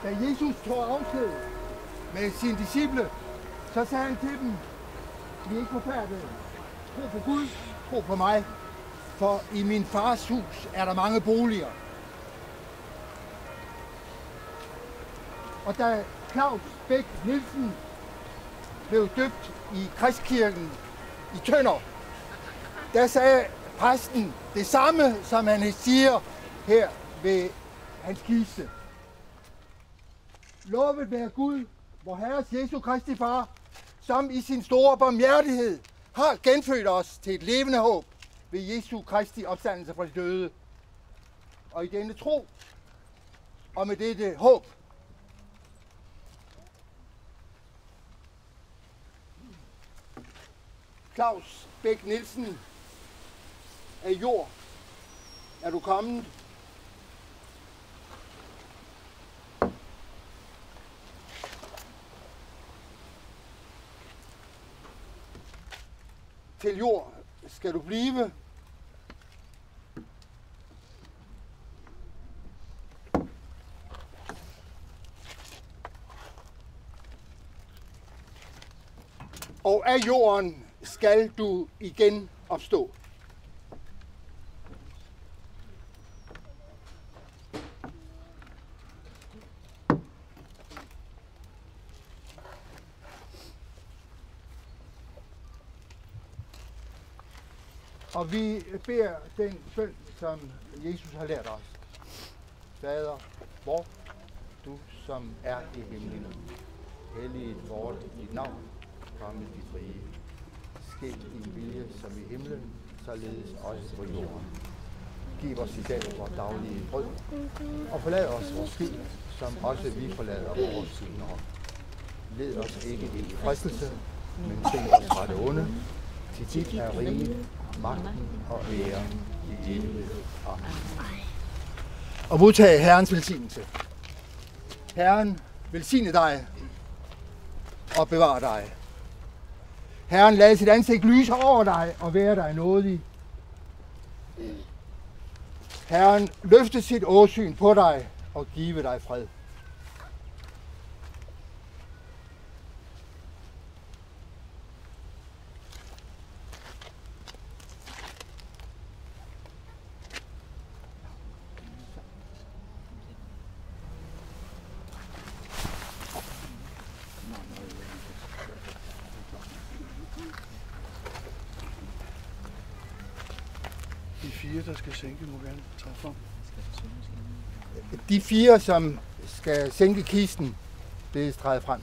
Da Jesus tog afsked med sine disciple, så sagde han til dem, vi er ikke forfærdede. Tro på Gud, tro på mig. for i min fars hus er der mange boliger. Og da Claus Bech Nielsen blev døbt i Kristkirken i Tønder, der sagde præsten det samme, som han siger her ved hans kiste. Lovet være Gud, vor Herres Jesu Kristi Far, som i sin store barmhjertighed har genfødt os til et levende håb ved Jesu Kristi opstandelse fra de døde. Og i denne tro og med dette håb Claus Bech Nielsen af jord, er du kommet? Til jord skal du blive. Og af jorden skal du igen opstå. Og vi beder den bøn, som Jesus har lært os. Fader, vor du som er i himlen, helliget vort dit navn, komme dit rige. Ske din vilje som i himlen, således også på jorden. Giv os i dag vores daglige brød, og forlad os vores skyld, som også vi forlader vores syndere. Led os ikke ind i fristelse, men tænd os fra det onde. Til dit er riget, magten og æren i evighed. Amen. Og modtage Herrens velsignelse. Herren velsigne dig og bevare dig. Herren lad sit ansigt lyse over dig og være dig nådig. Herren løfte sit åsyn på dig og give dig fred. Der skal sænke, må gerne træde frem. De 4, som skal sænke kisten, det træder frem.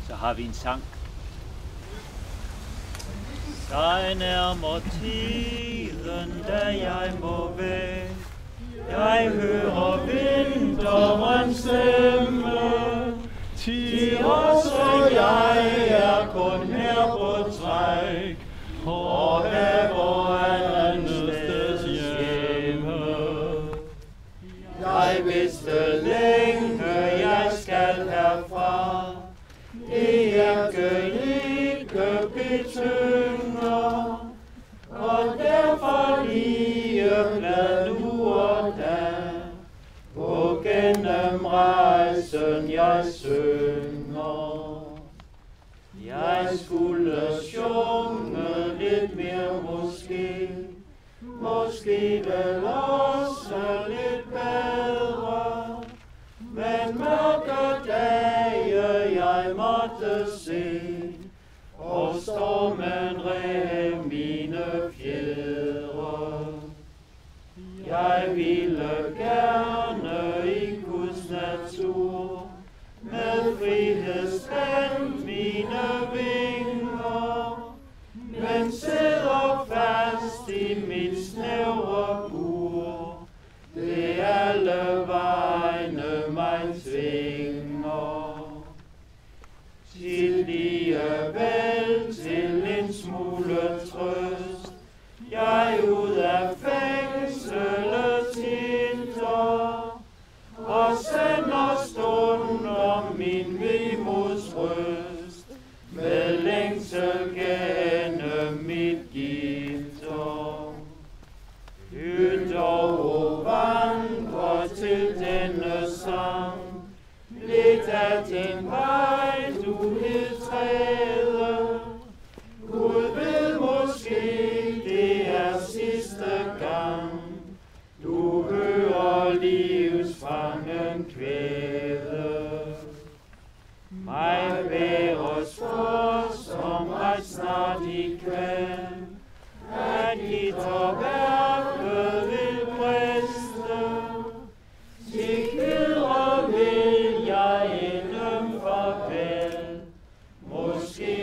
Så har vi en sang. Sig nærmer tiden, da jeg må væk. Jeg hører vinterens stemme. Til også jeg er kun her på træk. Og her hvor andet sted hjemme. Jeg vidste længe, jeg skal herfra. gennem rejsen jeg synger. Jeg skulle synge lidt mere måske, måske vel også lidt bedre, men mørke dage jeg måtte se, og stormen rev mine fjedre. Jeg ville gerne i Guds natur, med frihed spændt mine vinger, men sidder fast i mit snævre bur, det alle vegne mig tvinger. Alligevel til en smule trøst, jeg ud af fængslet titter, og sender stunder min vemods røst, med længsel gennem mit gitter. Lyt og vandre til denne sang, lidt af din vej du vil træde. Gud ved måske det er sidste gang, du hører livsfangen kvæde. Mig bæres for, som ret snart I kan, at gitterværket vil briste. Til videre vil jeg endnu farvel, måske